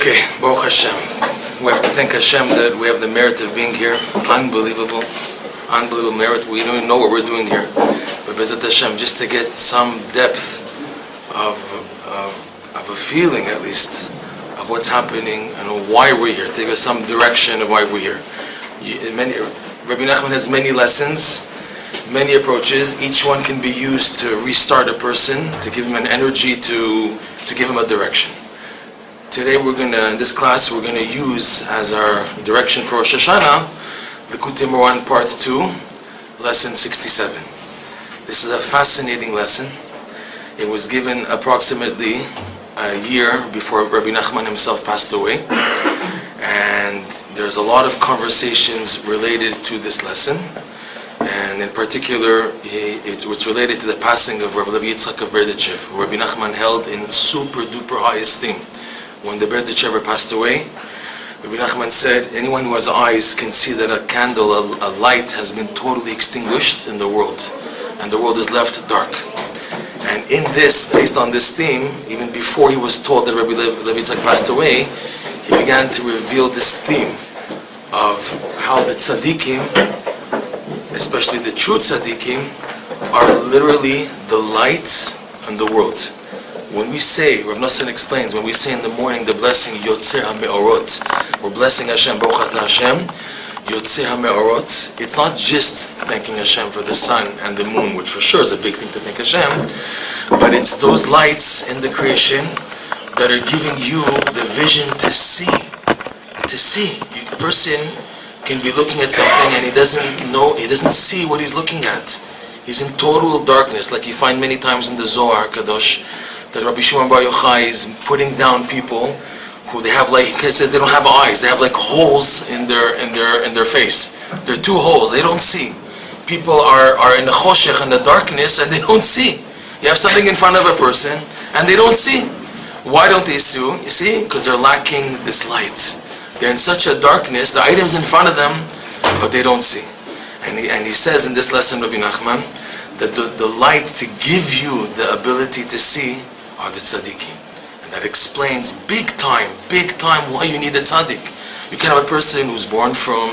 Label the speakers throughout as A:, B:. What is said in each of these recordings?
A: Okay, Baruch Hashem. We have to thank Hashem that we have the merit of being here. Unbelievable merit. We don't even know what we're doing here. But Bezat Hashem, just to get some depth of a feeling, at least, of what's happening and why we're here. To give us some direction of why we're here. Rabbi Nachman has many lessons, many approaches. Each one can be used to restart a person, to give him an energy, to give him a direction. Today in this class, we're going to use as our direction for Rosh Hashanah, Likutei Moharan Part 2, Lesson 67. This is a fascinating lesson. It was given approximately a year before Rabbi Nachman himself passed away. And there's a lot of conversations related to this lesson. And in particular, it's related to the passing of Rabbi Yitzchak of Berdichev, who Rabbi Nachman held in super duper high esteem. When the Berdichever passed away, Rabbi Nachman said, anyone who has eyes can see that a candle, a light has been totally extinguished in the world, and the world is left dark. And in this, based on this theme, even before he was told that Rabbi Yitzchak passed away, he began to reveal this theme of how the tzaddikim, especially the true tzaddikim, are literally the light in the world. When we say, Rav Nosson explains, when we say in the morning the blessing Yotzer HaMe'orot, we're blessing Hashem, Baruch Atah Hashem, Yotzer HaMe'orot, it's not just thanking Hashem for the sun and the moon, which for sure is a big thing to thank Hashem, but it's those lights in the creation that are giving you the vision to see. A person can be looking at something and he doesn't see what he's looking at. He's in total darkness, like you find many times in the Zohar Kadosh, that Rabbi Shimon Bar Yochai is putting down people who they have, like he says, they don't have eyes. They have like holes in their face. They're two holes. They don't see. People are in the choshech, in the darkness, and they don't see. You have something in front of a person and they don't see. Why don't they see? You see, because they're lacking this light. They're in such a darkness. The items in front of them, but they don't see. And he says in this lesson, Rabbi Nachman, that the light to give you the ability to see are the tzaddikim. And that explains big time why you need a tzaddik. You can have a person who's born from,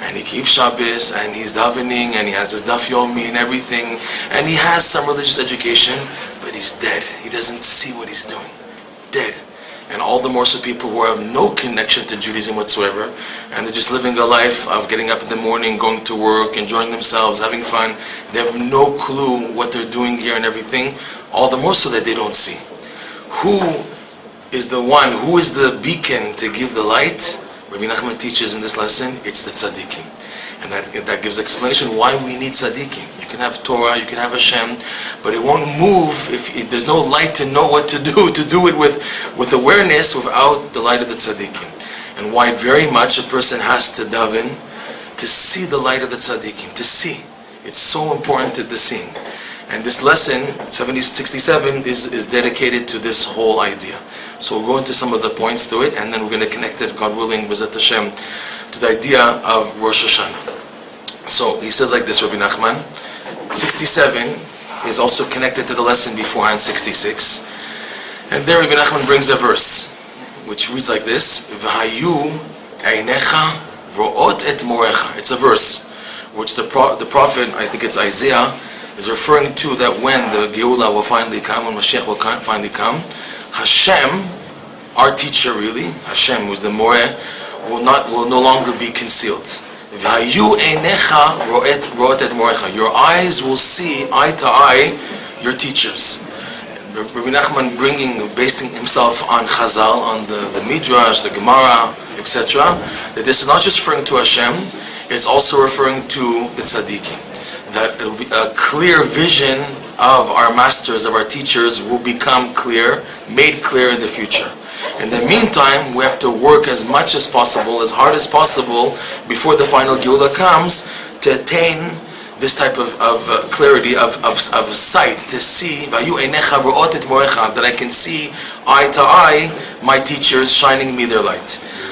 A: and he keeps Shabbos, and he's davening, and he has his daf yomi and everything, and he has some religious education, but he's dead. He doesn't see what he's doing. Dead. And all the more so people who have no connection to Judaism whatsoever, and they're just living a life of getting up in the morning, going to work, enjoying themselves, having fun. They have no clue what they're doing here and everything, all the more so that they don't see. Who is the beacon to give the light? Rabbi Nachman teaches in this lesson, it's the tzaddikim. And that gives explanation why we need tzaddikim. You can have Torah, you can have Hashem, but it won't move if there's no light to know what to do it with awareness without the light of the tzaddikim. And why very much a person has to daven to see the light of the tzaddikim, to see. It's so important to the seeing. And this lesson, 67, is dedicated to this whole idea. So we'll go into some of the points to it, and then we're going to connect it, God willing, B'ezrat Hashem, to the idea of Rosh Hashanah. So he says like this, Rabbi Nachman, 67 is also connected to the lesson beforehand, 66. And there Rabbi Nachman brings a verse, which reads like this, V'hayu einecha ro'ot et morecha. It's a verse, which the prophet, I think it's Isaiah, is referring to that when the Geula will finally come, when Mashiach will finally come, Hashem, our teacher really, Hashem, who's the Moreh, will no longer be concealed. V'hayu einecha ro'et et morecha. Your eyes will see eye to eye your teachers. Rabbi Nachman basing himself on Chazal, on the Midrash, the Gemara, etc., that this is not just referring to Hashem, it's also referring to the tzaddikim. That it'll be a clear vision of our masters, of our teachers, will become clear, made clear in the future. In the meantime, we have to work as much as possible, as hard as possible, before the final Geula comes, to attain this type of clarity, of sight, to see, that I can see eye to eye my teachers shining me their light.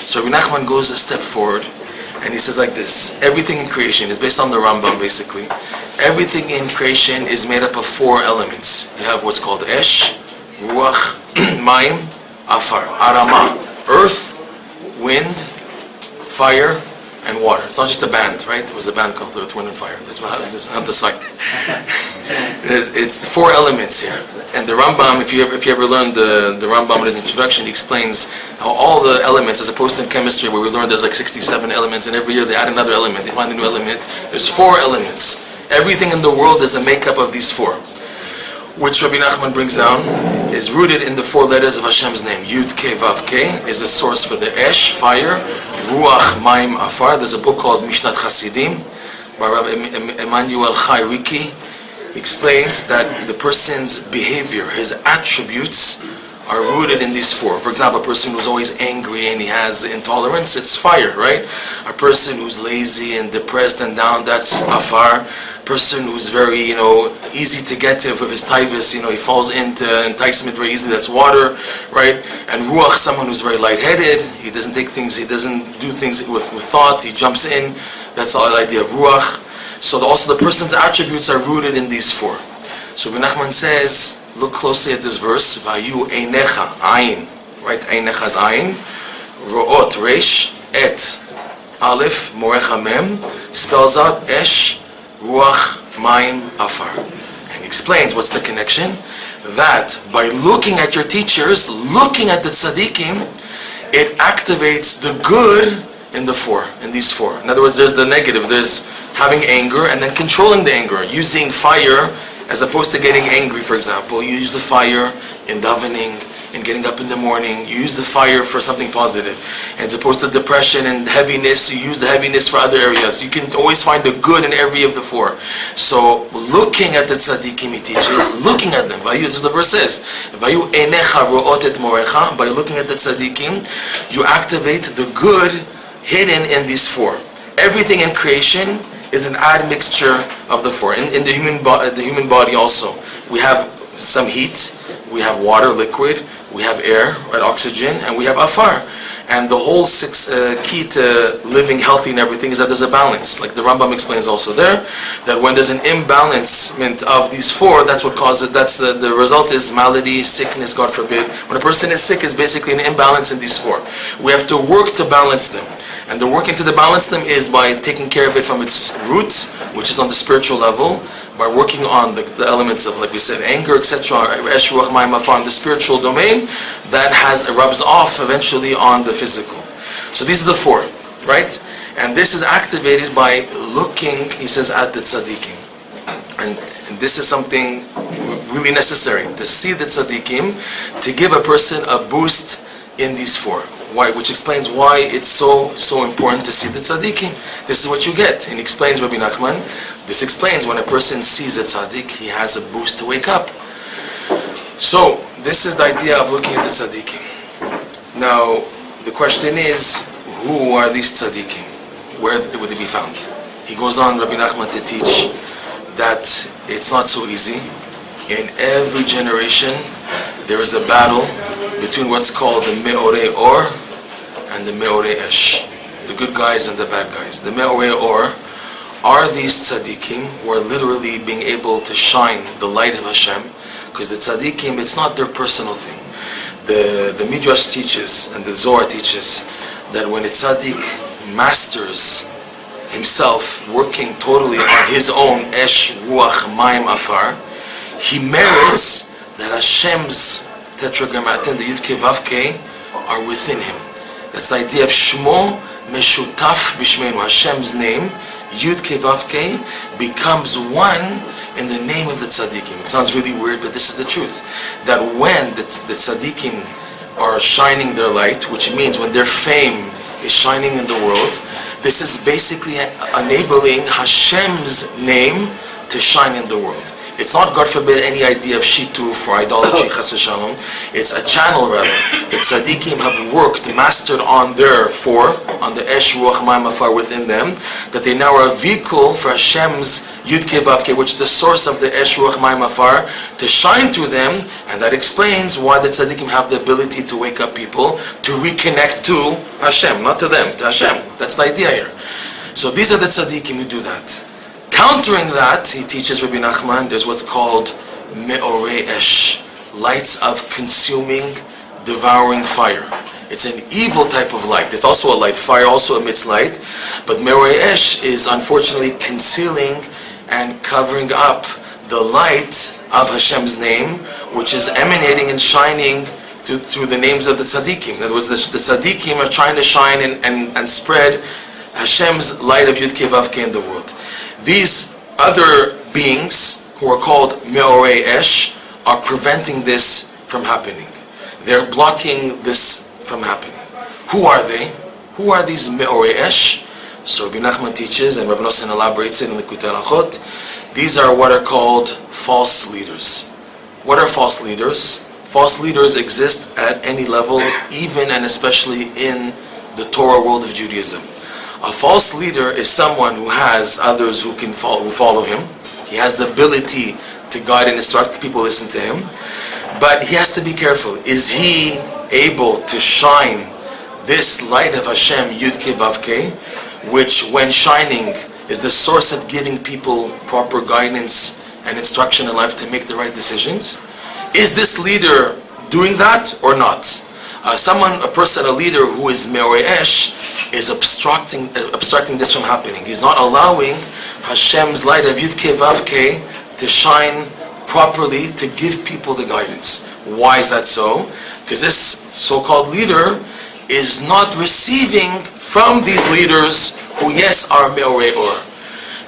A: So Rabbi Nachman goes a step forward, and he says like this, everything in creation is based on the Rambam basically. Everything in creation is made up of four elements. You have what's called Esh, Ruach, Mayim, Afar, Arama. earth, wind, fire, and water. It's not just a band, right? There was a band called Earth, Wind, and Fire. This is not the site. It's 4 elements here. And the Rambam, if you ever learned the Rambam in his introduction, he explains how all the elements, as opposed to in chemistry where we learned there's like 67 elements, and every year they add another element, they find a new element. There's 4 elements. Everything in the world is a makeup of these 4. Which Rabbi Nachman brings down, is rooted in the 4 letters of Hashem's name. Yud Ke Vav Ke is a source for the Esh, fire, Ruach, Maim, Afar. There's a book called Mishnat Chasidim by Rav Emmanuel Chai Riki. He explains that the person's behavior, his attributes, are rooted in these 4. For example, a person who's always angry and he has intolerance, it's fire, right? A person who's lazy and depressed and down, that's Afar. Person who's very, easy to get to with his taivus, he falls into enticement very easily, that's water, right? And ruach, someone who's very lightheaded, he doesn't do things with thought, he jumps in, that's the idea of ruach. So also the person's attributes are rooted in these 4. So Rabbi Nachman says, look closely at this verse, Vayu einecha, ayin, right? Einecha is ayin, ro'ot, resh, et, aleph, morecha mem, spells out esh, Ruach, Mayim, Afar. And he explains what's the connection. That by looking at your teachers, looking at the tzaddikim, it activates the good in these 4. In other words, there's the negative. There's having anger and then controlling the anger. Using fire as opposed to getting angry, for example. You use the fire in davening, in getting up in the morning. You use the fire for something positive. And as opposed to depression and heaviness, you use the heaviness for other areas. You can always find the good in every of the 4. So looking at the tzaddikim he teaches, looking at them, so the verse says, Vayu einecha ro'ot et morecha, by looking at the tzaddikim, you activate the good hidden in these 4. Everything in creation is an admixture of the 4. In the human body also, we have some heat, we have water, liquid, we have air, right, oxygen, and we have afar. And the whole key to living healthy and everything is that there's a balance. Like the Rambam explains also there, that when there's an imbalancement of these 4, that's what causes it. That's the result is malady, sickness, God forbid. When a person is sick, is basically an imbalance in these 4. We have to work to balance them. And the working to balance them is by taking care of it from its roots, which is on the spiritual level, by working on the elements of, like we said, anger, etc., Esh, Ruach, Mayim, Afar, in the spiritual domain, that rubs off eventually on the physical. So these are the 4, right? And this is activated by looking, he says, at the tzaddikim. And this is something really necessary, to see the tzaddikim, to give a person a boost in these 4. Why? Which explains why it's so important to see the tzaddikim. This is what you get. And he explains, Rabbi Nachman, this explains when a person sees a tzaddik, he has a boost to wake up. So, this is the idea of looking at the tzaddikim. Now, the question is, who are these tzaddikim? Where would they be found? He goes on, Rabbi Nachman, to teach that it's not so easy. In every generation, there is a battle between what's called the Me'orei Or and the Me'orei Esh, the good guys and the bad guys. The Me'orei Or are these tzaddikim who are literally being able to shine the light of Hashem, because the tzaddikim, it's not their personal thing. The Midrash teaches, and the Zohar teaches, that when a tzaddik masters himself, working totally on his own Esh, Ruach, Mayim, Afar, he merits that Hashem's tetragrammaton, the Yud Ke Vav Ke, are within him. That's the idea of Shmo Meshutaf Bishmeinu. Hashem's name, Yud Ke Vav Ke, becomes one in the name of the tzaddikim. It sounds really weird, but this is the truth. That when the tzaddikim are shining their light, which means when their fame is shining in the world, this is basically enabling Hashem's name to shine in the world. It's not, God forbid, any idea of shituf or idolatry, chas v'shalom. It's a channel, rather. The tzaddikim have worked, mastered on their 4, on the Esh, Ruach, Mayim, Afar within them, that they now are a vehicle for Hashem's Yud Ke Vav Ke, which is the source of the Esh, Ruach, Mayim, Afar, to shine through them, and that explains why the tzaddikim have the ability to wake up people, to reconnect to Hashem, not to them, to Hashem. That's the idea here. So these are the tzaddikim who do that. Countering that, he teaches Rabbi Nachman, there's what's called Me'orei Esh, lights of consuming, devouring fire. It's an evil type of light. It's also a light. Fire also emits light. But Meorei Esh is unfortunately concealing and covering up the light of Hashem's name, which is emanating and shining through the names of the tzaddikim. In other words, the tzaddikim are trying to shine and spread Hashem's light of Yud Kei Vav Kei in the world. These other beings, who are called Meorei Esh, are preventing this from happening. They're blocking this from happening. Who are they? Who are these Meorei Esh? So Rabbi Nachman teaches, and Rav Nosson elaborates it in the Likutei Halachot, these are what are called false leaders. What are false leaders? False leaders exist at any level, even and especially in the Torah world of Judaism. A false leader is someone who has others who follow him. He has the ability to guide and instruct, people listen to him. But he has to be careful. Is he able to shine this light of Hashem, Yud Kei Vav Kei, which when shining is the source of giving people proper guidance and instruction in life to make the right decisions? Is this leader doing that or not? A person, a leader who is Meorei Esh, is obstructing this from happening. He's not allowing Hashem's light of Yud Kei Vav Kei to shine properly to give people the guidance. Why is that so? Because this so-called leader is not receiving from these leaders who, yes, are Meorei Or.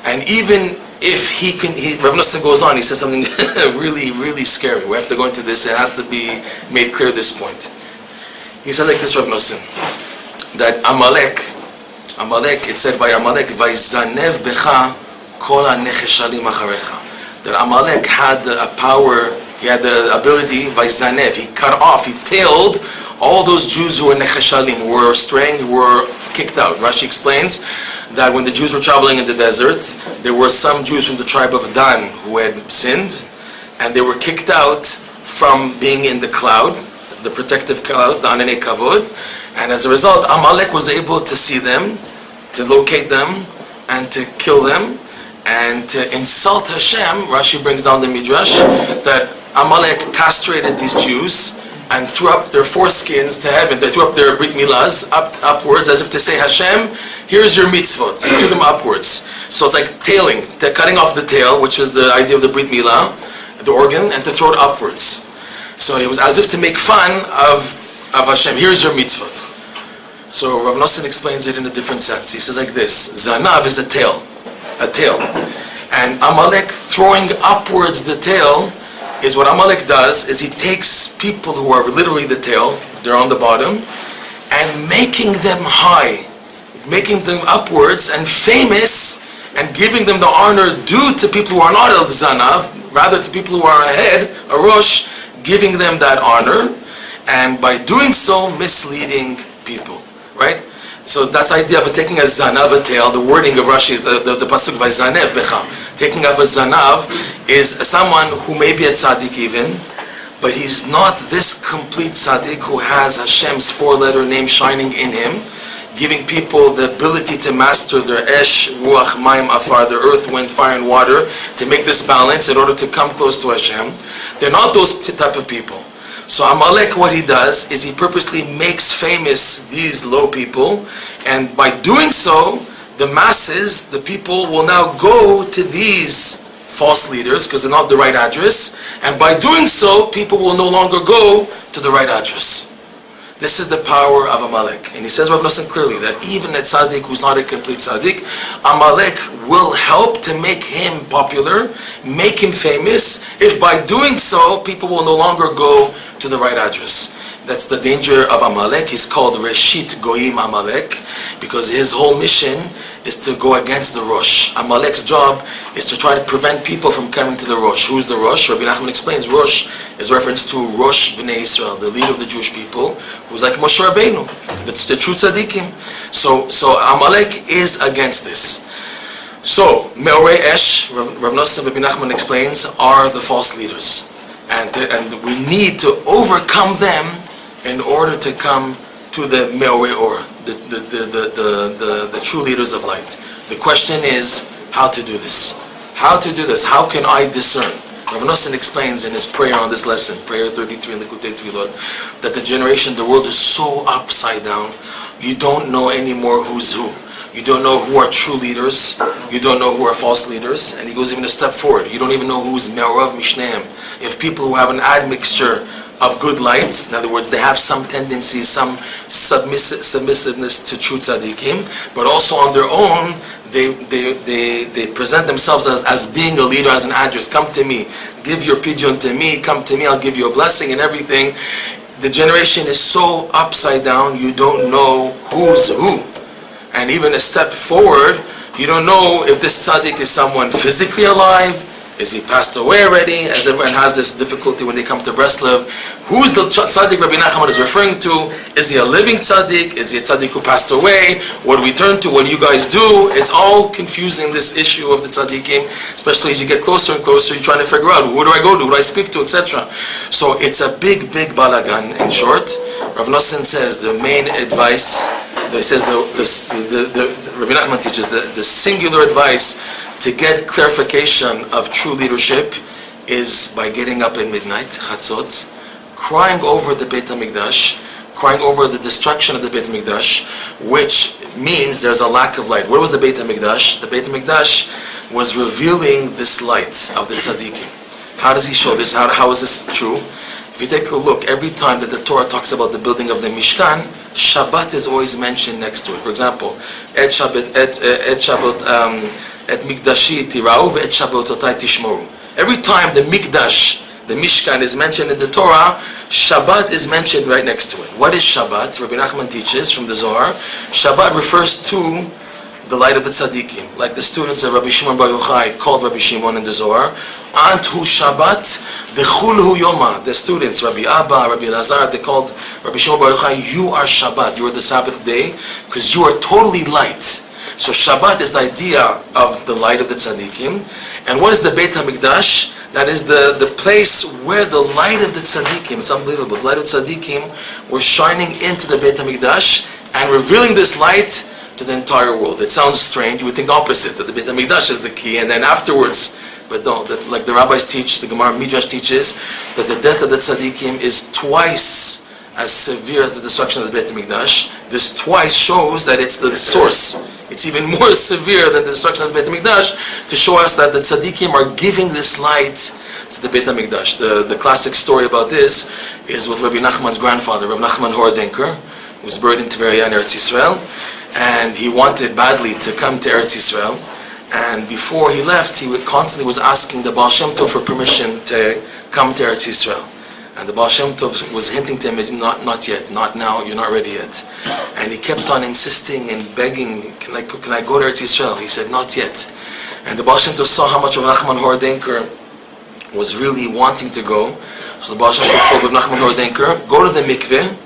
A: And even if Rav Nosson goes on, he says something really, really scary. We have to go into this. It has to be made clear at this point. He said like this, Rav Nosson, that Amalek, it's said by Amalek, Vaizanev becha kol ha-necheshalim acharecha. That Amalek had a power, he had the ability, Vaizanev, he cut off, he tailed all those Jews who were necheshalim, who were straying, who were kicked out. Rashi explains that when the Jews were traveling in the desert, there were some Jews from the tribe of Dan who had sinned, and they were kicked out from being in the cloud, the protective cloud, the Ananei Kavod, and as a result, Amalek was able to see them, to locate them, and to kill them, and to insult Hashem. Rashi brings down the Midrash that Amalek castrated these Jews and threw up their foreskins to heaven. They threw up their Brit Milahs upwards, as if to say, Hashem, here's your mitzvot. He threw them upwards. So it's like tailing, cutting off the tail, which is the idea of the Brit Milah, the organ, and to throw it upwards. So it was as if to make fun of Hashem, here's your mitzvot. So Rav Nosson explains it in a different sense. He says like this, Zanav is a tail. And Amalek throwing upwards the tail is what Amalek does, is he takes people who are literally the tail, they're on the bottom, and making them high, making them upwards and famous, and giving them the honor due to people who are not El Zanav, rather to people who are ahead, a Rosh, giving them that honor, and by doing so, misleading people, right? So that's the idea of taking a zanav, a tail. The wording of Rashi is the pasuk vayzanev becha. Taking of a zanav is someone who may be a tzaddik even, but he's not this complete tzaddik who has Hashem's four-letter name shining in him, giving people the ability to master their esh, ruach, mayim, afar, the earth, wind, fire, and water, to make this balance in order to come close to Hashem. They're not those type of people. So Amalek, what he does is he purposely makes famous these low people, and by doing so, the masses, the people, will now go to these false leaders because they're not the right address, and by doing so, people will no longer go to the right address. This is the power of Amalek. And he says, Rav Nosson, clearly that even a tzaddik who's not a complete tzaddik, Amalek will help to make him popular, make him famous, if by doing so, people will no longer go to the right address. That's the danger of Amalek. He's called Reshit Goyim Amalek, because his whole mission is to go against the Rosh. Amalek's job is to try to prevent people from coming to the Rosh. Who's the Rosh? Rabbi Nachman explains Rosh is reference to Rosh Bnei Israel, the leader of the Jewish people, who's like Moshe Rabbeinu. That's the true tzaddikim. So Amalek is against this. So Meorei Esh, Rav Nosson Rabbi Nachman explains, are the false leaders, and we need to overcome them in order to come to the Meorei Or, the true leaders of light. The question is how to do this. How to do this? How can I discern? Rav Nosson explains in his prayer on this lesson, prayer 33 in the Kutei Tefillot, that the world is so upside down, you don't know anymore who's who. You don't know who are true leaders, you don't know who are false leaders, and he goes even a step forward. You don't even know who's Me'orav Mishneim. You have people who have an admixture of good light. In other words, they have some tendency, some submissiveness to true tzaddikim, but also on their own, they present themselves as being a leader, as an address. Come to me, give your pidyon to me, come to me, I'll give you a blessing and everything. The generation is so upside down, you don't know who's who. And even a step forward, you don't know if this tzaddik is someone physically alive, is he passed away already, as everyone has this difficulty when they come to Breslov. Who's the tzaddik Rabbi Nachman is referring to? Is he a living tzaddik? Is he a tzaddik who passed away? What do we turn to? What do you guys do? It's all confusing, this issue of the tzaddikim, especially as you get closer and closer, you're trying to figure out, who do I go to, who do I speak to, etc. So it's a big balagan, in short. Rav Nosson says the main advice, he says the Rabbi Nachman teaches the singular advice to get clarification of true leadership is by getting up at midnight, chatzot, crying over the Beit HaMikdash, crying over the destruction of the Beit HaMikdash, which means there's a lack of light. Where was the Beit HaMikdash? The Beit HaMikdash was revealing this light of the tzaddikim. How does he show this? How is this true? If you take a look, every time that the Torah talks about the building of the Mishkan, Shabbat is always mentioned next to it. For example, Et Mikdashi Tirau ve'et Shabbototai Tishmoru. Every time the Mikdash, the Mishkan is mentioned in the Torah, Shabbat is mentioned right next to it. What is Shabbat? Rabbi Nachman teaches from the Zohar. Shabbat refers to the light of the tzaddikim, like the students of Rabbi Shimon Bar Yochai called Rabbi Shimon in the Zohar. Antu Shabbat, the Chulhu Yoma. The students, Rabbi Abba, Rabbi Elazar, they called Rabbi Shimon Bar Yochai, you are Shabbat, you are the Sabbath day, because you are totally light. So Shabbat is the idea of the light of the tzaddikim. And what is the Beit HaMikdash? That is the place where the light of the tzaddikim, it's unbelievable, the light of tzaddikim were shining into the Beit HaMikdash and revealing this light to the entire world. It sounds strange. You would think the opposite, that the Beit HaMikdash is the key, and then afterwards, but no, that, like the rabbis teach, the Gemara Midrash teaches, that the death of the tzaddikim is twice as severe as the destruction of the Beit HaMikdash. This twice shows that it's the source. It's even more severe than the destruction of the Beit HaMikdash, to show us that the tzaddikim are giving this light to the Beit HaMikdash. The classic story about this is with Rabbi Nachman's grandfather, Rav Nachman Horadenker, who was buried in Tveria in Eretz Yisrael. And he wanted badly to come to Eretz Yisrael. And before he left, he constantly was asking the Baal Shem Tov for permission to come to Eretz Yisrael. And the Baal Shem Tov was hinting to him, not yet, not now, you're not ready yet. And he kept on insisting and begging, can I go to Eretz Yisrael? He said, not yet. And the Baal Shem Tov saw how much of Nachman Horadenker was really wanting to go. So the Baal Shem Tov told Nachman Horadenker, go to the mikveh,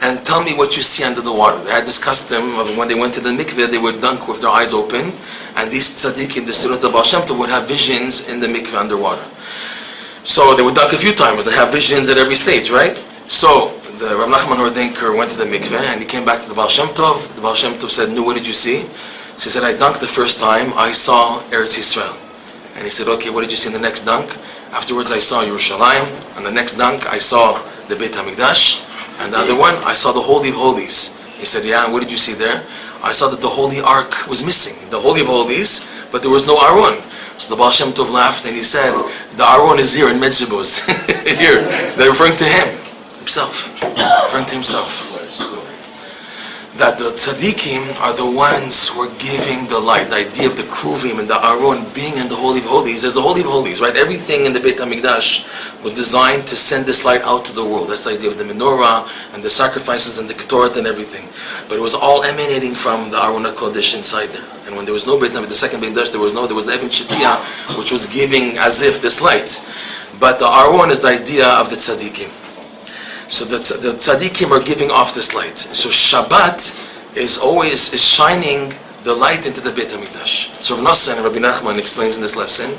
A: and tell me what you see under the water. They had this custom of when they went to the mikveh, they would dunk with their eyes open, and these tzaddikim, the students of Baal Shem Tov, would have visions in the mikveh underwater. So they would dunk a few times. They have visions at every stage, right? So the Rav Nachman Horadenker went to the mikveh, and he came back to the Baal Shem Tov. The Baal Shem Tov said, "No, what did you see?" So he said, "I dunked the first time. I saw Eretz Yisrael." And he said, "Okay, what did you see in the next dunk?" Afterwards, I saw Yerushalayim. On the next dunk, I saw the Beit HaMikdash. And the other one, I saw the Holy of Holies. He said, yeah, and what did you see there? I saw that the Holy Ark was missing. The Holy of Holies, but there was no Aron. So the Baal Shem Tov laughed and he said, the Aron is here in Medzhibos. Here. They're referring to himself. Referring to himself. That the tzaddikim are the ones who are giving the light. The idea of the kruvim and the Aron being in the Holy of Holies. There's the Holy of Holies, right? Everything in the Beit HaMikdash was designed to send this light out to the world. That's the idea of the menorah and the sacrifices and the Ketoret and everything. But it was all emanating from the Aron HaKodesh inside there. And when there was no Beit HaMikdash, the second Beit HaMikdash, there was the Even Shetiyah, which was giving as if this light. But the Aron is the idea of the tzaddikim. So the tzaddikim are giving off this light. So Shabbat is shining the light into the Beit HaMikdash. So Rav Nosson and Rabbi Nachman explains in this lesson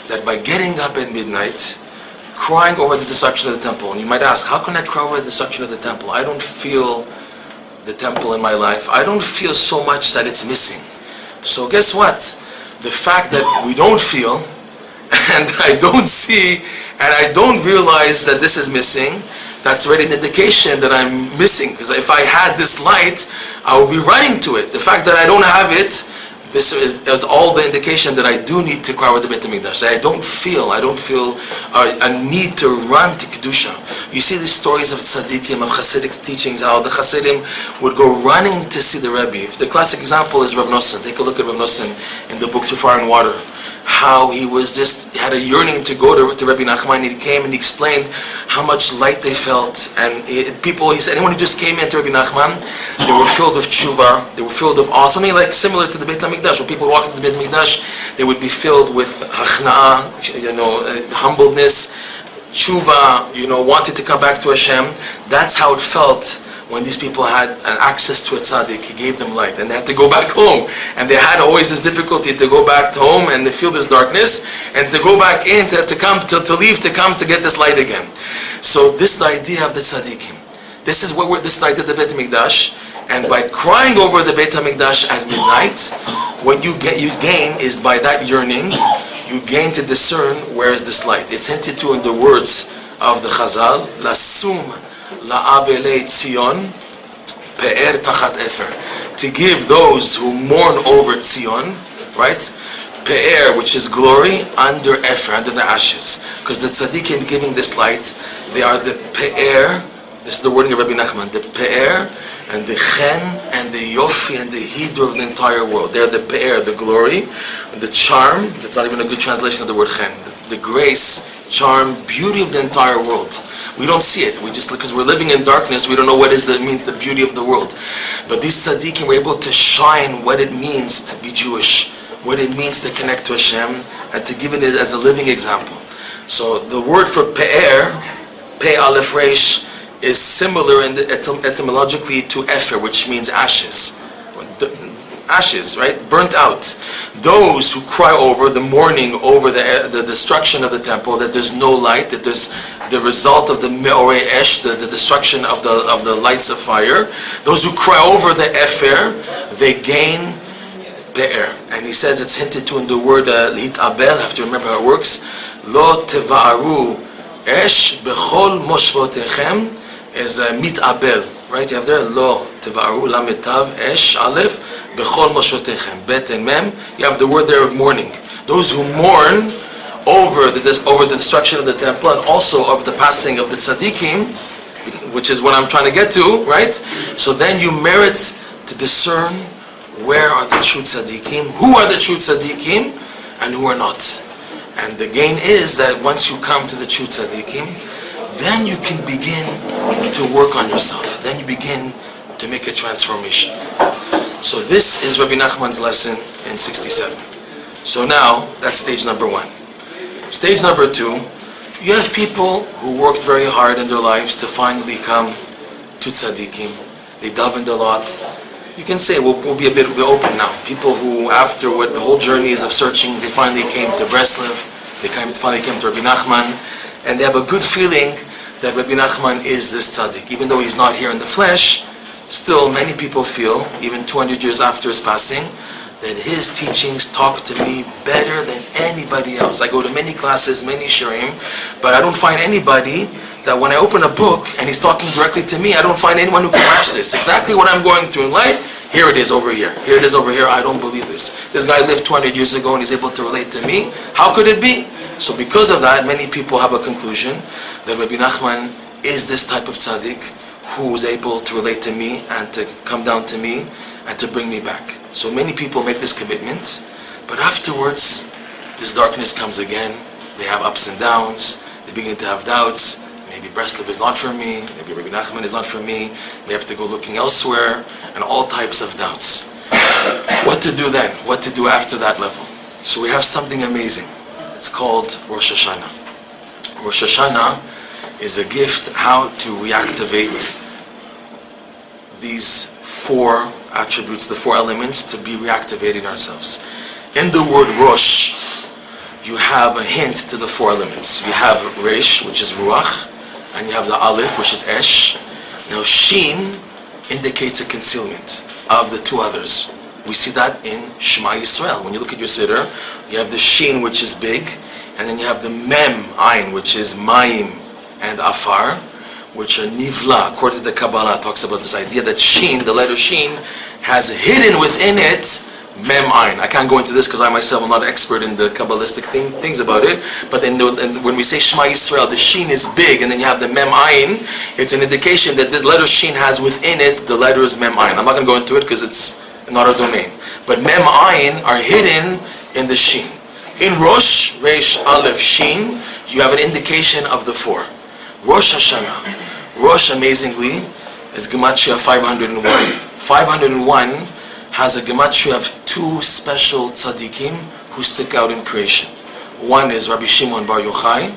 A: that by getting up at midnight, crying over the destruction of the temple, and you might ask, how can I cry over the destruction of the temple? I don't feel the temple in my life. I don't feel so much that it's missing. So guess what? The fact that we don't feel and I don't see, and I don't realize that this is missing, that's already an indication that I'm missing. Because if I had this light, I would be running to it. The fact that I don't have it, this is all the indication that I do need to cry with the Beit HaMikdash. I don't feel a need to run to Kedusha. You see these stories of tzaddikim, of Hasidic teachings, how the Hasidim would go running to see the Rebbe. The classic example is Rav Nosson. Take a look at Rav Nosson in the books of Fire and Water. How he had a yearning to go to Rabbi Nachman. He came and he explained how much light they felt. And he said, anyone who just came into Rabbi Nachman, they were filled with tshuva, they were filled with awe. Something like similar to the Beit HaMikdash. When people walk into the Beit HaMikdash, they would be filled with hachna'ah, humbleness, tshuva, wanted to come back to Hashem. That's how it felt when these people had an access to a tzaddik. He gave them light, and they had to go back home, and they had always this difficulty to go back to home, and they feel this darkness, and to go back in, to leave, to come to get this light again. So this is the idea of the tzaddikim. This is this light of the Beit HaMikdash, and by crying over the Beit HaMikdash at midnight, what you gain is, by that yearning, you gain to discern where is this light. It's hinted to in the words of the Chazal, Lasum La'avelei Tzion Pe'er Tachat Efer, to give those who mourn over Tzion, right? Pe'er, which is glory, under Efer, under the ashes. Because the tzaddikim giving this light, they are the Pe'er, this is the wording of Rabbi Nachman, the Pe'er and the Chen and the Yofi and the Hidur of the entire world. They're the Pe'er, the glory, and the charm, that's not even a good translation of the word Chen, the grace, charm, beauty of the entire world. We don't see it. We just, because we're living in darkness, we don't know what it means, the beauty of the world. But these tzaddikim were able to shine what it means to be Jewish, what it means to connect to Hashem, and to give it as a living example. So the word for pe'er, pe aleph resh, is similar etymologically to efer, which means ashes. Ashes, right? Burnt out. Those who cry over the mourning over the destruction of the temple, that there's no light, that there's the result of the me'orei esh, the destruction of the lights of fire. Those who cry over the efer, they gain be'er. And he says it's hinted to in the word hit'abel. Have to remember how it works. Lo teva'aru esh bechol moshvotechem is mit'abel. Right, you have there lo teva'aru lamed tav esh aleph bechol moshvotechem bet and mem. You have the word there of mourning. Those who mourn over the destruction of the temple, and also of the passing of the tzaddikim, which is what I'm trying to get to, right? So then you merit to discern where are the true tzaddikim, who are the true tzaddikim, and who are not. And the gain is that once you come to the true tzaddikim, then you can begin to work on yourself. Then you begin to make a transformation. So this is Rabbi Nachman's lesson in 67. So now, that's stage number 1. Stage number 2, you have people who worked very hard in their lives to finally come to tzaddikim. They davened a lot. You can say we'll be a bit open now. People who, after what the whole journey is of searching, they finally came to Breslev. They finally came to Rabbi Nachman, and they have a good feeling that Rabbi Nachman is this tzaddik. Even though he's not here in the flesh, still many people feel, even 200 years after his passing, that his teachings talk to me better than anybody else. I go to many classes, many shirim, but I don't find anybody that when I open a book and he's talking directly to me, I don't find anyone who can match this. Exactly what I'm going through in life, here it is over here. Here it is over here, I don't believe this. This guy lived 200 years ago and he's able to relate to me. How could it be? So because of that, many people have a conclusion that Rabbi Nachman is this type of tzaddik who is able to relate to me and to come down to me and to bring me back. So many people make this commitment, but afterwards, this darkness comes again. They have ups and downs. They begin to have doubts. Maybe Breslev is not for me. Maybe Rabbi Nachman is not for me. They have to go looking elsewhere, and all types of doubts. What to do then? What to do after that level? So we have something amazing. It's called Rosh Hashanah. Rosh Hashanah is a gift how to reactivate these 4 attributes, the 4 elements, to be reactivated ourselves. In the word Rosh, you have a hint to the 4 elements. You have Resh, which is Ruach, and you have the Aleph, which is Esh. Now Shin indicates a concealment of the 2 others. We see that in Shema Yisrael. When you look at your Siddur, you have the Shin, which is big, And then you have the Mem Ayin, which is Mayim and Afar, which are Nivla. According to the Kabbalah, talks about this idea that Shin, the letter Shin, has hidden within it Mem Ayin. I can't go into this because I myself am not an expert in the Kabbalistic things about it. But then when we say Shema Yisrael, the Shin is big, and then you have the Mem Ayin. It's an indication that the letter Shin has within it the letters Mem Ayin. I'm not going to go into it because it's not our domain. But Mem Ayin are hidden in the Shin. In Rosh, Resh, Aleph, Shin, you have an indication of the four. Rosh Hashanah. Rosh, amazingly, is Gematria 501. 501 has a Gematria of two special tzaddikim who stick out in creation. One is Rabbi Shimon Bar Yochai,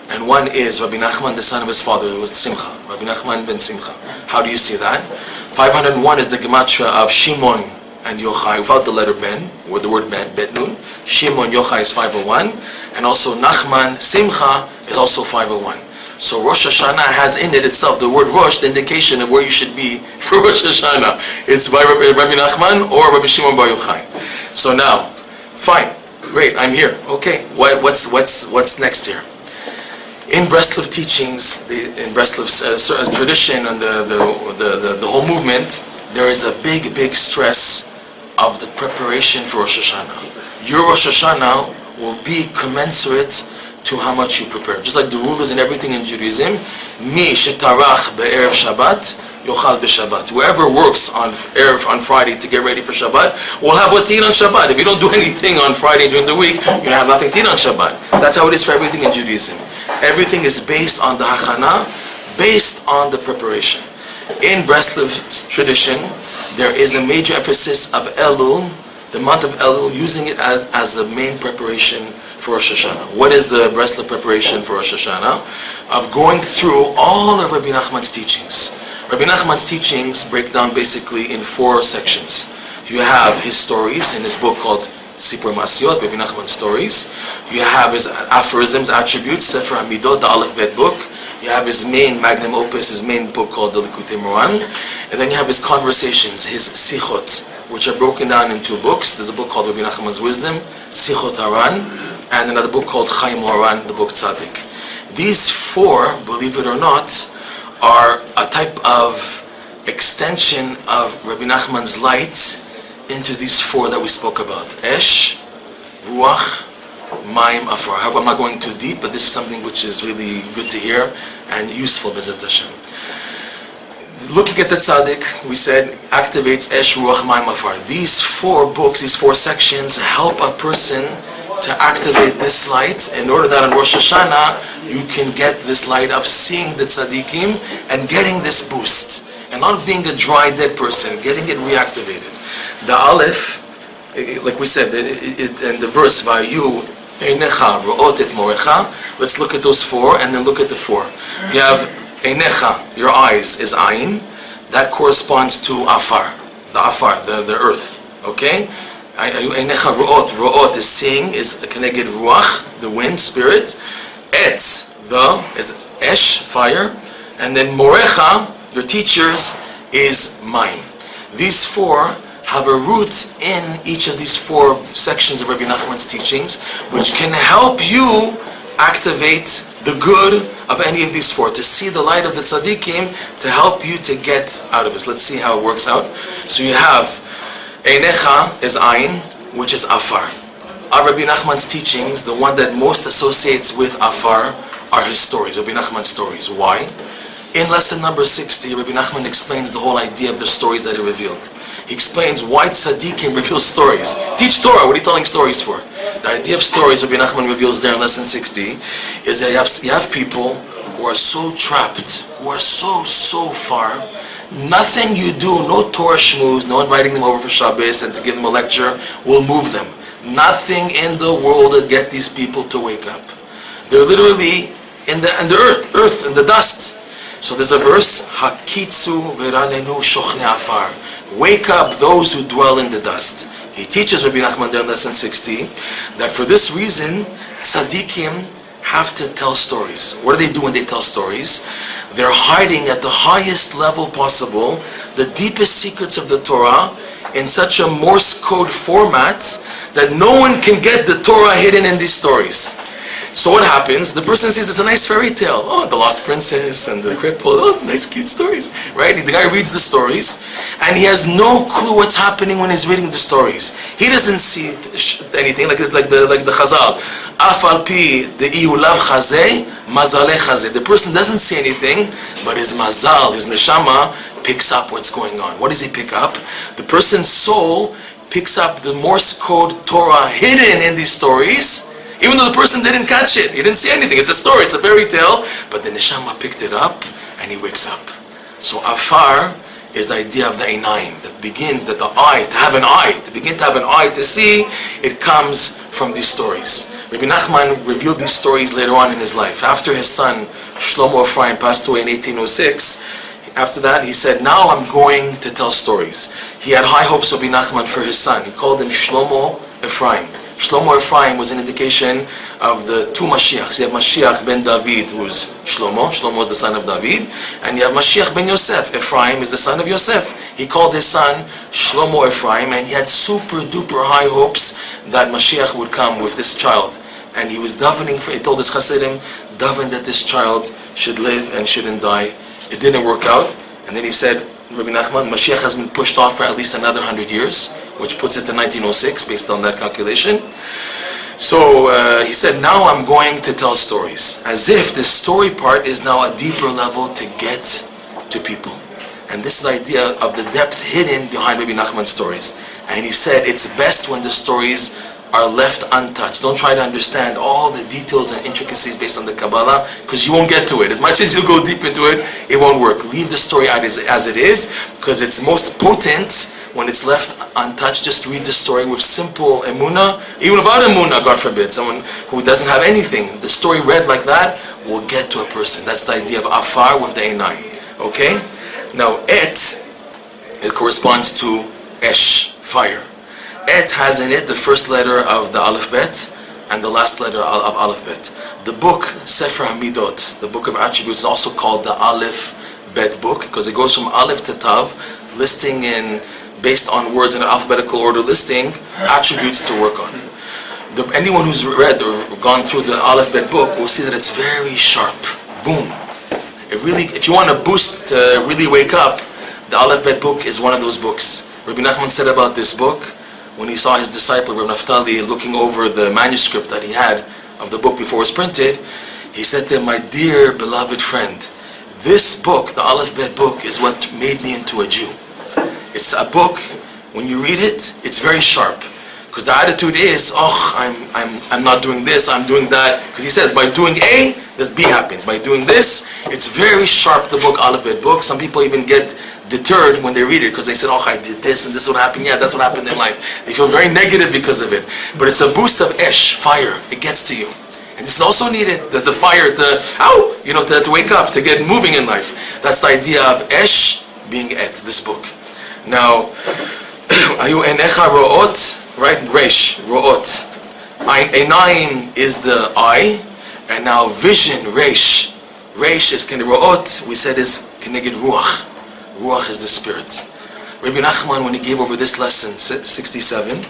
A: and one is Rabbi Nachman, the son of his father, who was Simcha. Rabbi Nachman ben Simcha. How do you see that? 501 is the Gematria of Shimon and Yochai, without the letter Ben, or the word Ben, Bet Nun. Shimon Yochai is 501, and also Nachman, Simcha, is also 501. So Rosh Hashanah has in it itself the word Rosh, the indication of where you should be for Rosh Hashanah. It's by Rabbi Nachman or Rabbi Shimon Bar Yochai. So now, fine, great, I'm here. Okay, what's next here? In Breslov teachings, in Breslov's tradition and the whole movement, there is a big stress of the preparation for Rosh Hashanah. Your Rosh Hashanah will be commensurate to how much you prepare. Just like the rule is in everything in Judaism, Mi shetarach be'erev Shabbat, yochal b'Shabbat. Whoever works on Friday to get ready for Shabbat will have what to eat on Shabbat. If you don't do anything on Friday during the week, you have nothing to eat on Shabbat. That's how it is for everything in Judaism. Everything is based on the hachana, based on the preparation. In Breslov's tradition, there is a major emphasis of Elul, the month of Elul, using it as the main preparation for Rosh Hashanah. What is the Breslov preparation for Rosh Hashanah? Of going through all of Rabbi Nachman's teachings. Rabbi Nachman's teachings break down basically in 4 sections. You have his stories in his book called Sipur Masiot, Rabbi Nachman's stories. You have his aphorisms, attributes, Sefer Hamidot, the Aleph Bet book. You have his main magnum opus, his main book called the Likutei Moran. And then you have his conversations, his Sichot, which are broken down in 2 books. There's a book called Rabbi Nachman's Wisdom, Sichot Haran, and another book called Chaim Haran, the book Tzaddik. These 4, believe it or not, are a type of extension of Rabbi Nachman's light into these 4 that we spoke about. Esh, Ruach, Mayim, Afar. I hope I'm not going too deep, but this is something which is really good to hear and useful, B'ezrat Hashem. Looking at the Tzaddik, we said, activates Esh, Ruach, Mayim, Afar. These 4 books, these 4 sections help a person to activate this light in order that on Rosh Hashanah you can get this light of seeing the tzaddikim and getting this boost and not being a dry dead person, getting it reactivated. The Aleph, like we said, in the verse Vayu Einecha Ro'ot et Morecha, let's look at those 4 and then look at the 4. You have Einecha, your eyes, is Ayin. That corresponds to Afar, the earth. Okay? Einecha Ro'ot is seeing, is keneged Ruach, the wind, spirit. Et, the, is Esh, fire. And then Morecha, your teachers, is Mayim. These 4 have a root in each of these 4 sections of Rabbi Nachman's teachings, which can help you activate the good of any of these 4, to see the light of the tzaddikim, to help you to get out of this. Let's see how it works out. So you have Einecha is Ayin, which is Afar. Of Rabbi Nachman's teachings, the one that most associates with Afar are his stories, Rabbi Nachman's stories. Why? In lesson number 60, Rabbi Nachman explains the whole idea of the stories that he revealed. He explains why tzaddikim reveal stories. Teach Torah, what are you telling stories for? The idea of stories Rabbi Nachman reveals there in lesson 60 is that you have people who are so trapped, who are so far. Nothing you do, no Torah shmooze, no inviting them over for Shabbos and to give them a lecture will move them. Nothing in the world will get these people to wake up. They're literally in the earth, in the dust. So there's a verse, Hakitzu v'ranenu shochne afar. Wake up those who dwell in the dust. He teaches Rabbi Nachman there in lesson 60 that for this reason, tzaddikim have to tell stories. What do they do when they tell stories? They're hiding at the highest level possible the deepest secrets of the Torah in such a Morse code format that no one can get the Torah hidden in these stories. So what happens? The person sees it's a nice fairy tale. Oh, the lost princess and the cripple. Oh, nice cute stories, right? The guy reads the stories, and he has no clue what's happening when he's reading the stories. He doesn't see anything like the Chazal. Afal pi de'ihu lav chazeh, mazaleh chazeh. The person doesn't see anything, but his mazal, his neshama, picks up what's going on. What does he pick up? The person's soul picks up the Morse code Torah hidden in these stories. Even though the person didn't catch it, he didn't see anything. It's a story, it's a fairy tale, but the neshama picked it up and he wakes up. So afar is the idea of the einayim, to begin to have an eye to see. It comes from these stories. Rabbi Nachman revealed these stories later on in his life. After his son Shlomo Ephraim passed away in 1806, after that he said, now I'm going to tell stories. He had high hopes of Rabbi Nachman for his son. He called him Shlomo Ephraim. Shlomo Ephraim was an indication of the two Mashiachs. You have Mashiach ben David, who's Shlomo. Shlomo is the son of David. And you have Mashiach ben Yosef. Ephraim is the son of Yosef. He called his son Shlomo Ephraim, and he had super duper high hopes that Mashiach would come with this child. And he was davening he told his Hasidim, daven that this child should live and shouldn't die. It didn't work out. And then he said, Rabbi Nachman, Mashiach has been pushed off for at least another 100 years, which puts it to 1906 based on that calculation. So he said, now I'm going to tell stories. As if the story part is now a deeper level to get to people. And this is the idea of the depth hidden behind Rabbi Nachman's stories. And he said, it's best when the stories are left untouched. Don't try to understand all the details and intricacies based on the Kabbalah, because you won't get to it. As much as you go deep into it, it won't work. Leave the story out as it is, because it's most potent when it's left untouched. Just read the story with simple emunah, even without emunah, God forbid, someone who doesn't have anything. The story read like that will get to a person. That's the idea of afar with the einayim. Okay? Now, it corresponds to esh, fire. Et has in it the first letter of the Aleph Bet and the last letter of Aleph Bet. The book, Sefer HaMidot, the book of attributes, is also called the Aleph Bet book, because it goes from Aleph to Tav, listing based on words in an alphabetical order, listing attributes to work on. Anyone who's read or gone through the Aleph Bet book will see that it's very sharp. Boom. If you want a boost to really wake up, the Aleph Bet book is one of those books. Rabbi Nachman said about this book, when he saw his disciple, Rabbi Naftali, looking over the manuscript that he had of the book before it was printed, he said to him, my dear beloved friend, this book, the Aleph Bet book, is what made me into a Jew. It's a book, when you read it, it's very sharp. Because the attitude is, I'm not doing this, I'm doing that. Because he says, by doing A, this B happens. By doing this, it's very sharp, the book, Aleph Bet book. Some people even get deterred when they read it, because they said, I did this and this would happen. Yeah, that's what happened in life. They feel very negative because of it. But it's a boost of esh, fire. It gets to you. And this is also needed, the fire to wake up, to get moving in life. That's the idea of esh being et, this book. Now, ayu enecha ro'ot, right? Resh, ro'ot. Einayim is the eye, and now vision, resh. Resh is ro'ot, we said is keneged ruach. Ruach is the spirit. Rabbi Nachman, when he gave over this lesson, 67,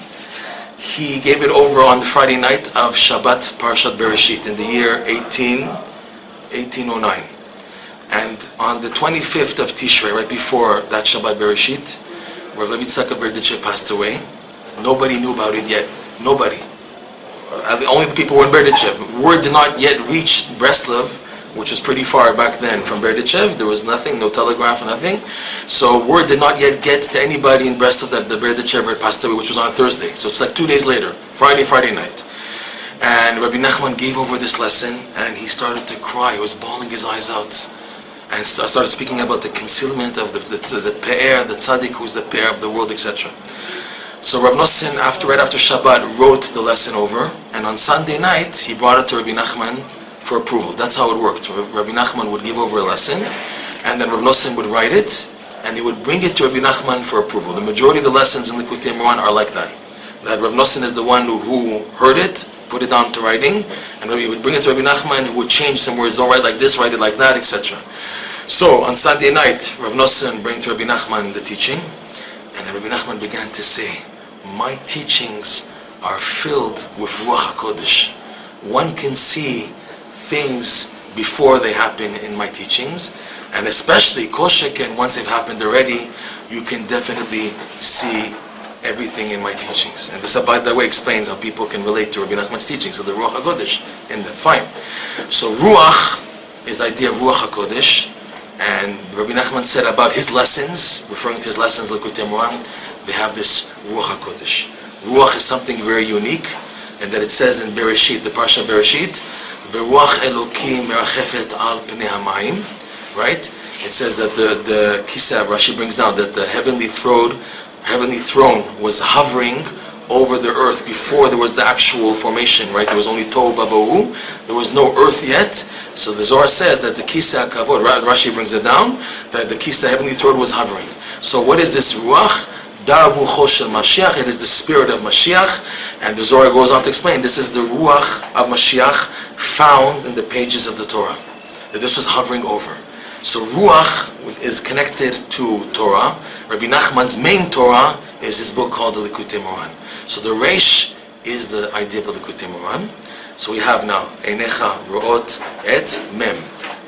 A: he gave it over on the Friday night of Shabbat Parashat Bereshit in the year 1809. And on the 25th of Tishrei, right before that Shabbat Bereshit, where Rabbi Tzaka Berdichev passed away, nobody knew about it yet. Nobody. Only the people who were in Berdichev. Word did not yet reach Breslov, which was pretty far back then from Berdichev. There was nothing, no telegraph, nothing. So word did not yet get to anybody in Breslov that the Berdichev had passed away, which was on a Thursday. So it's like 2 days later, Friday night. And Rabbi Nachman gave over this lesson, and he started to cry. He was bawling his eyes out. And I started speaking about the concealment of the Pe'er, the Tzaddik, who's the Pe'er of the world, etc. So Rav Nosson, right after Shabbat, wrote the lesson over, and on Sunday night, he brought it to Rabbi Nachman for approval. That's how it worked. Rabbi Nachman would give over a lesson, and then Rav Nosson would write it, and he would bring it to Rabbi Nachman for approval. The majority of the lessons in the Likutei Moharan are like that. That Rav Nosson is the one who heard it, put it down to writing, and he would bring it to Rabbi Nachman, who would change some words. Don't write like this, write it like that, etc. So on Sunday night, Rav Nosson bring to Rabbi Nachman the teaching, and then Rabbi Nachman began to say, my teachings are filled with Ruach HaKodesh. one can see things before they happen in my teachings, and especially kol sheken, once they've happened already, you can definitely see everything in my teachings. And this, by the way, explains how people can relate to Rabbi Nachman's teachings, so the Ruach HaKodesh in them. Fine. So Ruach is the idea of Ruach HaKodesh, and Rabbi Nachman said about his lessons, referring to his lessons, Likutei Moharan, they have this Ruach HaKodesh. Ruach is something very unique, and that it says in Bereshit, the Parsha Bereshit, V'ruach Elokim merachefet al pnei hamayim, right? It says that the Kisah, Rashi brings down that the heavenly throne was hovering over the earth before there was the actual formation, right? There was only Tov Vavohu, there was no earth yet. So the Zohar says that the Kisah Kavod, Rashi brings it down, that the Kisah, heavenly throne, was hovering. So what is this Ruach? Daravu Chosh Shel Mashiach, it is the spirit of Mashiach, and the Zohar goes on to explain, this is the Ruach of Mashiach found in the pages of the Torah, that this was hovering over. So Ruach is connected to Torah. Rabbi Nachman's main Torah is his book called the Likutei Moharan. So the Reish is the idea of the Likutei Moharan. So we have now Einecha Ro'ot Et Mem.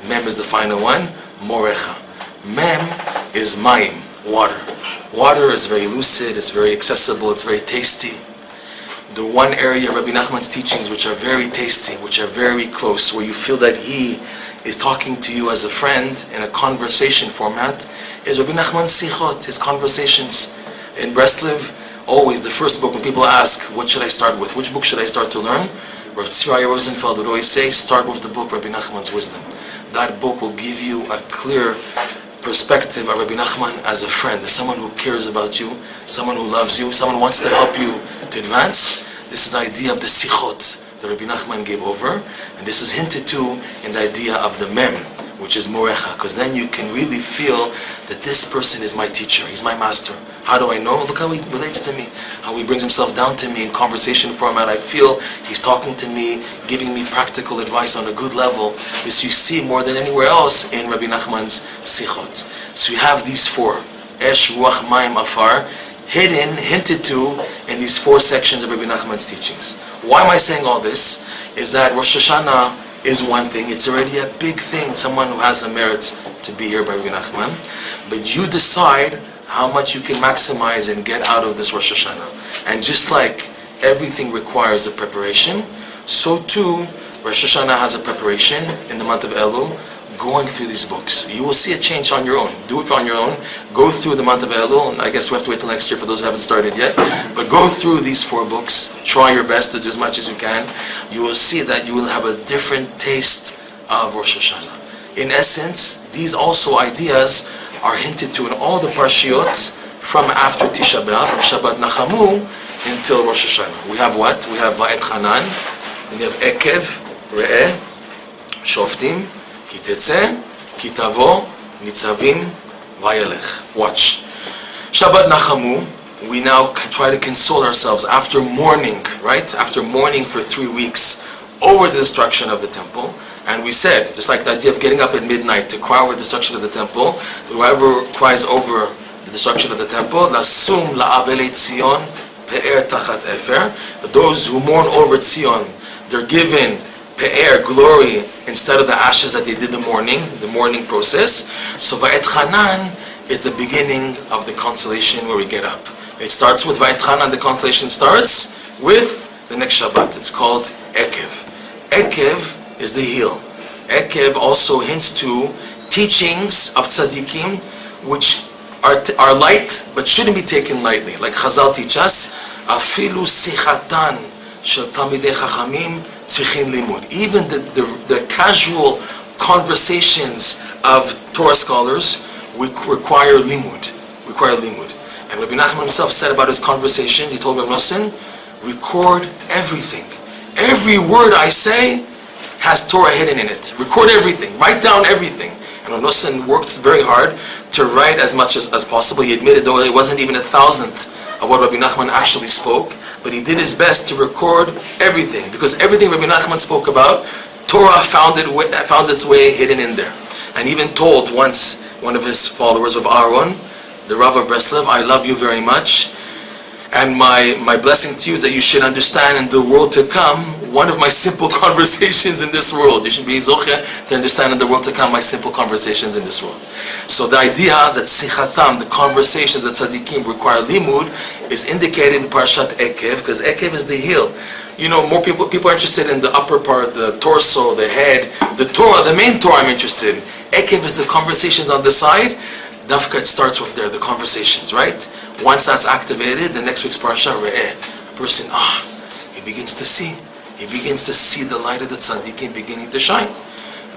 A: Mem is the final one. Morecha. Mem is Mayim, water. Water is very lucid, it's very accessible, it's very tasty. The one area of Rabbi Nachman's teachings which are very tasty, which are very close, where you feel that he is talking to you as a friend in a conversation format, is Rabbi Nachman's Sichot, his conversations. In Breslev, always the first book, when people ask, what should I start with? Which book should I start to learn? Rav Tzvi Rosenfeld would always say, start with the book Rabbi Nachman's Wisdom. That book will give you a clear perspective of Rabbi Nachman as a friend, as someone who cares about you, someone who loves you, someone who wants to help you to advance. This is the idea of the Sichot that Rabbi Nachman gave over, and this is hinted to in the idea of the Mem, which is Morecha, because then you can really feel that this person is my teacher, he's my master. How do I know? Look how he relates to me, how he brings himself down to me in conversation format. I feel he's talking to me, giving me practical advice on a good level. This you see more than anywhere else in Rabbi Nachman's Sichot. So you have these four, Esh, Ruach, Mayim, Afar, hidden, hinted to in these four sections of Rabbi Nachman's teachings. Why am I saying all this? Is that Rosh Hashanah is one thing, it's already a big thing, someone who has a merit to be here by Rabbi Nachman, but you decide how much you can maximize and get out of this Rosh Hashanah. And just like everything requires a preparation, so too Rosh Hashanah has a preparation in the month of Elul, going through these books. You will see a change on your own. Do it on your own. Go through the month of Elul, and I guess we have to wait till next year for those who haven't started yet. But go through these four books. Try your best to do as much as you can. You will see that you will have a different taste of Rosh Hashanah. In essence, these also ideas are hinted to in all the parshiot from after Tisha B'Av, from Shabbat Nachamu until Rosh Hashanah. We have what? We have Va'et Chanan, we have Ekev, Re'eh, Shoftim, Ki Tetzeh, Ki Tavo, Nitzavim, Vayelech. Watch. Shabbat Nachamu, we now try to console ourselves after mourning, right? After mourning for 3 weeks over the destruction of the temple. And we said, just like the idea of getting up at midnight to cry over the destruction of the temple, whoever cries over the destruction of the temple, Lasum la'avelei Tzion pe'er tachat efer, those who mourn over Tzion, they're given pe'er, glory, instead of the ashes that they did the mourning process. So Va'et Chanan is the beginning of the consolation where we get up. It starts with Va'et Chanan, the consolation starts with the next Shabbat. It's called Ekev. Ekev is the heel. Ekev also hints to teachings of tzaddikim which are light but shouldn't be taken lightly. Like Chazal teach us, afilu sichatan shel talmidei chachamim tzrichin limud. Even the casual conversations of Torah scholars require limud. And Rabbi Nachman himself said about his conversations, he told Rav Nosson, record everything. Every word I say has Torah hidden in it. Record everything. Write down everything. And Rav Nosson worked very hard to write as much as possible. He admitted, though it wasn't even 1,000th of what Rabbi Nachman actually spoke, but he did his best to record everything, because everything Rabbi Nachman spoke about, Torah found its way hidden in there. And even told once one of his followers, of Aaron, the Rav of Breslev, I love you very much, and my blessing to you is that you should understand in the world to come one of my simple conversations in this world. You should be zoche to understand in the world to come my simple conversations in this world. So the idea that sichatam, the conversations that tzaddikim require limud, is indicated in Parshat Ekev, because Ekev is the heel. You know, more people are interested in the upper part, the torso, the head, the Torah, the main Torah I'm interested in. Ekev is the conversations on the side. Dafka, it starts with there, the conversations, right? Once that's activated, the next week's Parsha, Re'eh, a person, he begins to see. He begins to see the light of the tzaddikim beginning to shine.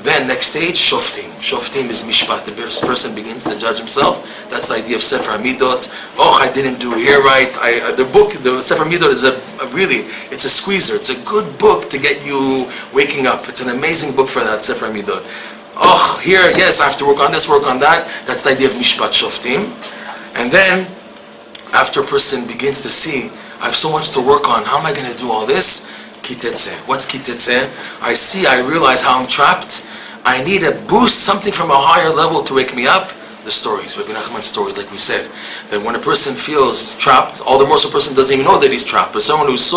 A: Then next stage, shoftim. Shoftim is mishpat. The person begins to judge himself. That's the idea of Sefer Hamidot. Oh, I didn't do here right. The Sefer Hamidot is it's a squeezer. It's a good book to get you waking up. It's an amazing book for that, Sefer Hamidot. Oh, here, yes, I have to work on this, work on that. That's the idea of mishpat shoftim. And then, after a person begins to see, I have so much to work on. How am I going to do all this? Kitetse. What's kitetse? I realize how I'm trapped. I need a boost, something from a higher level to wake me up. The stories, Rabbi Nachman's stories, like we said. That when a person feels trapped, all the more so a person doesn't even know that he's trapped. But someone who's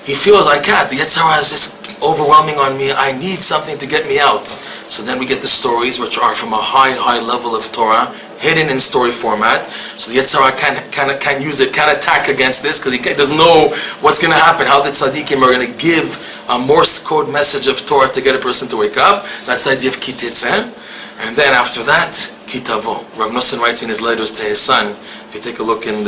A: he feels I can't. The Yetzer Hara is just overwhelming on me. I need something to get me out. So then we get the stories, which are from a high level of Torah, hidden in story format. So the Yetzer Hara can use it, can attack against this, because he doesn't know what's going to happen, how the tzaddikim are going to give a Morse code message of Torah to get a person to wake up. That's the idea of kititze. And then after that, kitavo. Rav Nosson writes in his letters to his son, if you take a look in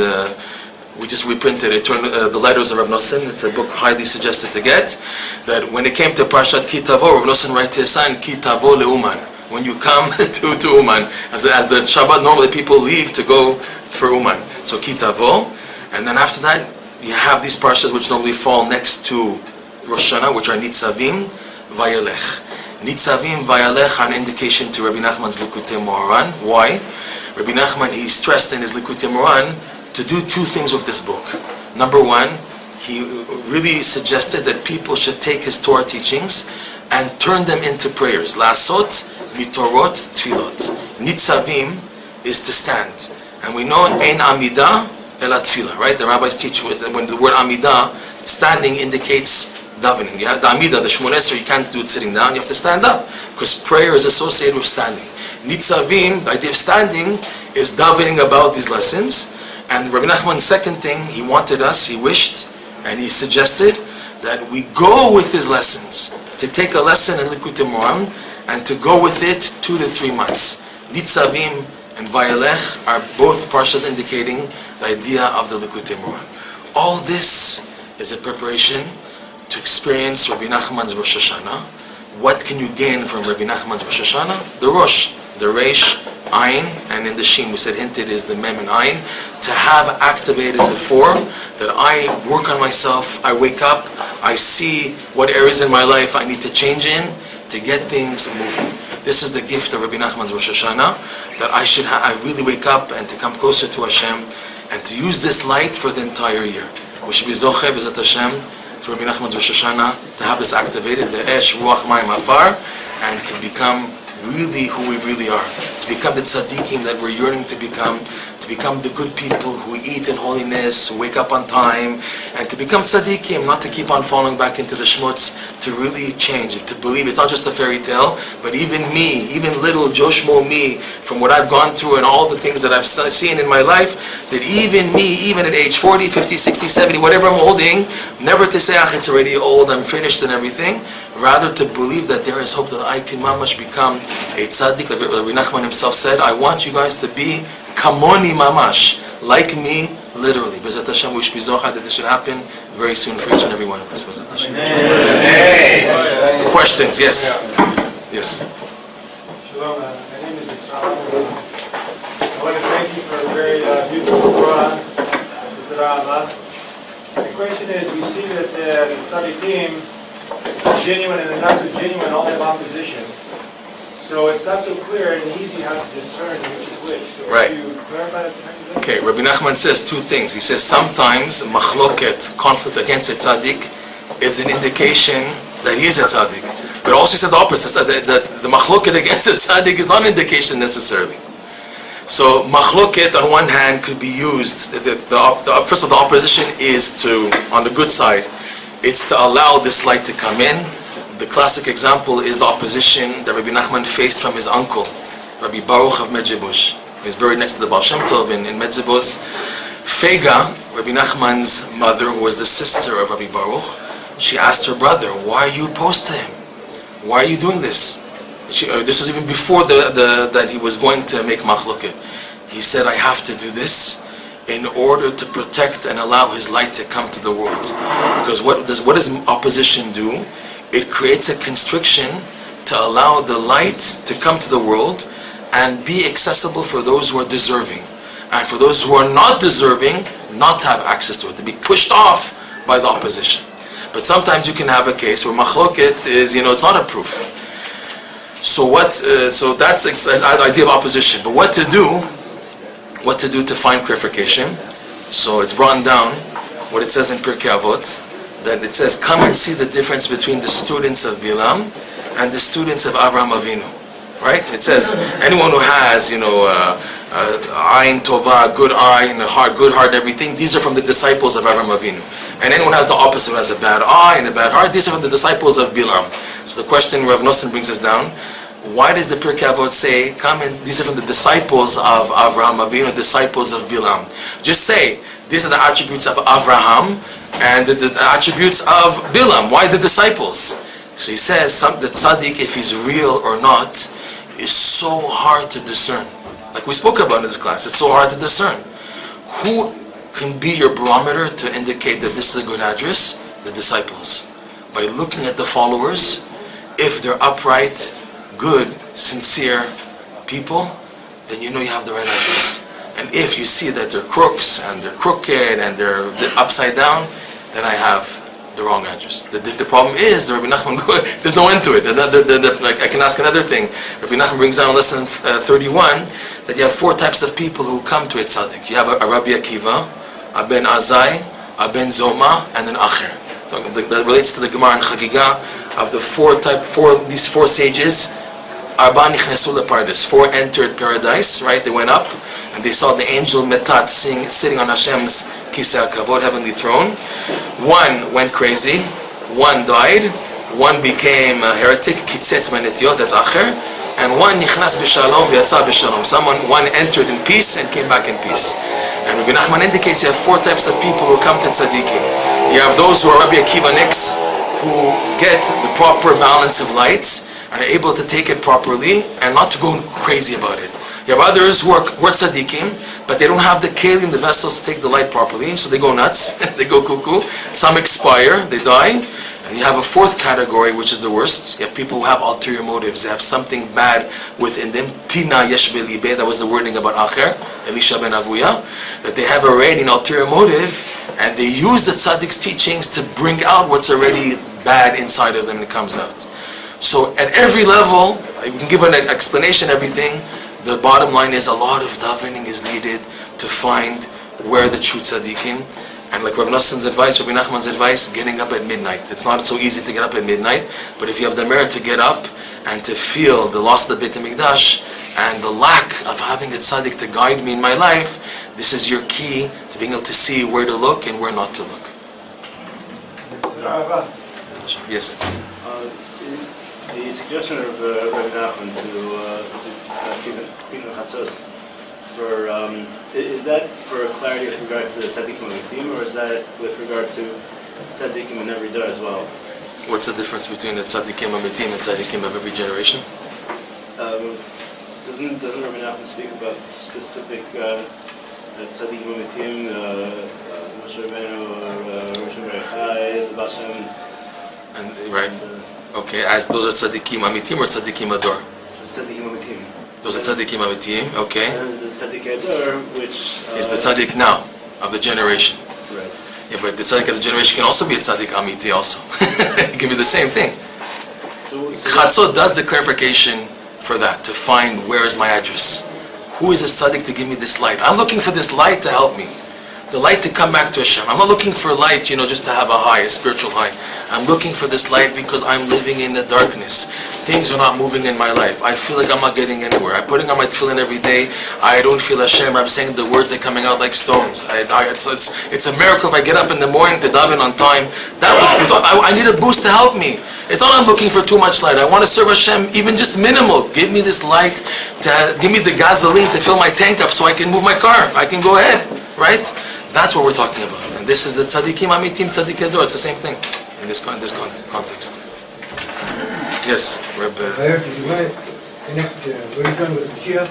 A: we just reprinted it, the letters of Rav Nosson. It's a book highly suggested to get. That when it came to Parshat Kitavo, Rav Nosson writes to his son, Kitavo leuman. When you come to Uman, as the Shabbat, normally people leave to go for Uman. So Kitavo, and then after that, you have these parshas which normally fall next to Rosh Hashanah, which are Nitzavim, Vayelech. Nitzavim, Vayelech are an indication to Rabbi Nachman's Likutei Moharan. Why? Rabbi Nachman, he stressed in his Likutei Moharan to do two things with this book. Number one, he really suggested that people should take his Torah teachings and turn them into prayers. Lasot, mitorot, tfilot. Nitzavim is to stand. And we know ein amida ela tfilah, right? The rabbis teach when the word amida, standing indicates davening. Yeah? The amida, the Shmoneh Esrei, you can't do it sitting down, you have to stand up. Because prayer is associated with standing. Nitzavim, the idea of standing, is davening about these lessons. And Rabbi Nachman's second thing, he wished, and he suggested that we go with his lessons. To take a lesson in Likutei Moharan and to go with it 2 to 3 months. Nitzavim and Vayelech are both parshas indicating the idea of the Likutei Moharan. All this is a preparation to experience Rabbi Nachman's Rosh Hashanah. What can you gain from Rabbi Nachman's Rosh Hashanah? The Rosh, the Reish, Ayin, and in the Shin we said hinted is the Mem and Ayin, to have activated the 4, that I work on myself, I wake up, I see what areas in my life I need to change in to get things moving. This is the gift of Rabbi Nachman's Rosh Hashanah, that I really wake up and to come closer to Hashem and to use this light for the entire year. We should be zoche b'zat Hashem to Rabbi Nachman's Rosh Hashanah, to have this activated, the Esh, Ruach, Mayim, Afar, and to become really who we really are, to become the tzaddikim that we're yearning to become the good people who eat in holiness, who wake up on time, and to become tzaddikim, not to keep on falling back into the shmutz, to really change, to believe it's not just a fairy tale, but even me, even little Joshmo me, from what I've gone through and all the things that I've seen in my life, that even me, even at age 40, 50, 60, 70, whatever I'm holding, never to say, it's already old, I'm finished and everything, rather to believe that there is hope that I can mamash become a tzaddik, like Rabbi Nachman himself said, I want you guys to be kamoni mamash, like me, literally. B'ezrat Hashem, we should be zochah that this should happen very soon for each and every one of us. B'ezrat Hashem. Questions? Yes. Yes.
B: Shalom. My name is Israel. I want to thank you for a very beautiful Quran. The question is, we see that the tzaddikim, genuine and the not so genuine, all have opposition. So it's not so clear and easy how to discern which is which. So
A: right.
B: Can you clarify that?
A: Okay, Rabbi Nachman says 2 things. He says sometimes machloket, conflict against a tzaddik, is an indication that he is a tzaddik. But also he says the opposite, that the machloket against a tzaddik is not an indication necessarily. So machloket on one hand could be used, first of all, the opposition is to, on the good side, it's to allow this light to come in. The classic example is the opposition that Rabbi Nachman faced from his uncle, Rabbi Baruch of Medjugorje. He's buried next to the Baal Shem Tov in Medjugorje. Fega, Rabbi Nachman's mother, who was the sister of Rabbi Baruch, she asked her brother, why are you opposed to him? Why are you doing this? This was even before that he was going to make machloket. He said, I have to do this in order to protect and allow his light to come to the world. Because what does opposition do? It creates a constriction to allow the light to come to the world and be accessible for those who are deserving. And for those who are not deserving, not to have access to it, to be pushed off by the opposition. But sometimes you can have a case where machloket is, it's not a proof. So so that's the idea of opposition. But what to do to find clarification? So it's brought down what it says in Pirkei Avot, that it says, come and see the difference between the students of Bilam and the students of Avraham Avinu. Right? It says, anyone who has, ayin tova, good eye, and a heart, good heart, everything, these are from the disciples of Avraham Avinu. And anyone who has the opposite, who has a bad eye and a bad heart, these are from the disciples of Bilam. So the question Rav Nosson brings us down, why does the Pirkei Avot say, come and these are from the disciples of Avraham Avinu, disciples of Bilam? Just say, these are the attributes of Avraham and the attributes of Bilam. Why the disciples? So he says, the tzaddik, if he's real or not, is so hard to discern. Like we spoke about in this class, it's so hard to discern. Who can be your barometer to indicate that this is a good address? The disciples. By looking at the followers, if they're upright, good, sincere people, then you know you have the right address. And if you see that they're crooks and they're crooked and they're upside down, then I have the wrong address. The problem is, the Rabbi Nachman, there's no end to it. Like I can ask another thing. Rabbi Nachman brings down in lesson 31 that you have 4 types of people who come to a tzaddik. You have a Rabbi Akiva, a Ben Azai, a Ben Zoma, and an Acher. That relates to the Gemara in Chagiga of these four sages. Arba nichnesu lepardes. 4 entered paradise, right? They went up and they saw the angel Metat sitting on Hashem's Kisei HaKavod, heavenly throne. 1 went crazy, 1 died, 1 became a heretic, Kitzetz Menetiot, that's Acher, and 1 nichnas b'shalom v'yatza b'shalom. 1 entered in peace and came back in peace. And Rabbi Nachman indicates you have 4 types of people who come to tzaddikim. You have those who are Rabbi Akiva Nix, who get the proper balance of light and are able to take it properly and not to go crazy about it. You have others who are tzaddikim, but they don't have the kelim, the vessels to take the light properly, so they go nuts, they go cuckoo. Some expire, they die. And you have a 4th category, which is the worst. You have people who have ulterior motives. They have something bad within them. Tina yesh belibe, that was the wording about Acher, Elisha ben Avuya, that they have already an ulterior motive, and they use the tzaddik's teachings to bring out what's already bad inside of them, and it comes out. So at every level, we can give an explanation, everything. The bottom line is a lot of davening is needed to find where the true tzaddikim. And like Rav Nosson's advice, Rabbi Nachman's advice, getting up at midnight. It's not so easy to get up at midnight, but if you have the merit to get up and to feel the loss of the Beit HaMikdash and the lack of having a tzaddik to guide me in my life, this is your key to being able to see where to look and where not to look. Yes?
C: The suggestion of Rabbi Nachman to Tikkun Chatzos, is that for clarity with regard to the tzaddikim of the theme, or is that with regard to tzaddikim in every day as well?
A: What's the difference between the tzaddikim of the theme and tzaddikim of every generation?
C: Doesn't Rabbi Nachman speak about specific tzaddikim of the theme, Moshe Rabbeinu, Rosh Hashanah, the Baal Shem?
A: And right. Okay, as those are tzaddikim amitim or tzaddikim ador?
C: Tzaddikim amitim.
A: Those are tzaddikim amitim, okay.
C: And there's a tzaddik ador, which
A: is the tzaddik now of the generation.
C: Right.
A: Yeah, but the tzaddik of the generation can also be a tzaddik amiti also. It can be the same thing.
C: So
A: Chatzot does the clarification for that, to find where is my address. Who is a tzaddik to give me this light? I'm looking for this light to help me. The light to come back to Hashem. I'm not looking for light, just to have a high, a spiritual high. I'm looking for this light because I'm living in the darkness. Things are not moving in my life. I feel like I'm not getting anywhere. I'm putting on my tefillin every day. I don't feel Hashem. I'm saying the words, they're coming out like stones. It's a miracle if I get up in the morning to daven on time. I need a boost to help me. It's not I'm looking for too much light. I want to serve Hashem, even just minimal. Give me this light, give me the gasoline to fill my tank up so I can move my car. I can go ahead, right? That's what we're talking about. And this is the tzaddikim amitim tzaddik ador. It's the same thing in this context. Yes, Reb.
D: Meir, did you want to connect what you're talking with Mashiach?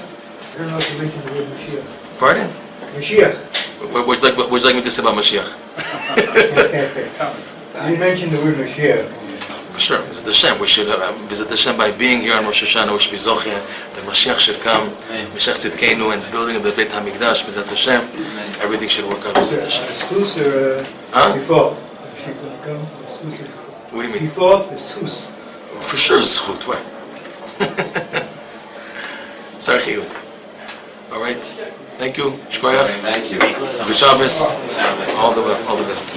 D: I don't know if you mentioned the word Mashiach.
A: Pardon?
D: Mashiach.
A: What would you like me to say about Mashiach?
D: You mentioned the word Mashiach.
A: Sure, B'ezrat Hashem. We should, B'ezrat Hashem, by being here on Rosh Hashanah, we should be zocheh that Mashiach should come, Mashiach Tzidkeinu, and the building of the Beit HaMikdash, B'ezrat Hashem. Everything should work out, B'ezrat Hashem.
D: Schus or before? Mashiach will come. Schus or before?
A: What do you mean?
D: Before the schus.
A: For sure, zchut. Why? Tzar chiyuv. All right. Thank you. Shkoyach.
E: Thank you.
A: Good Shabbos. All the best.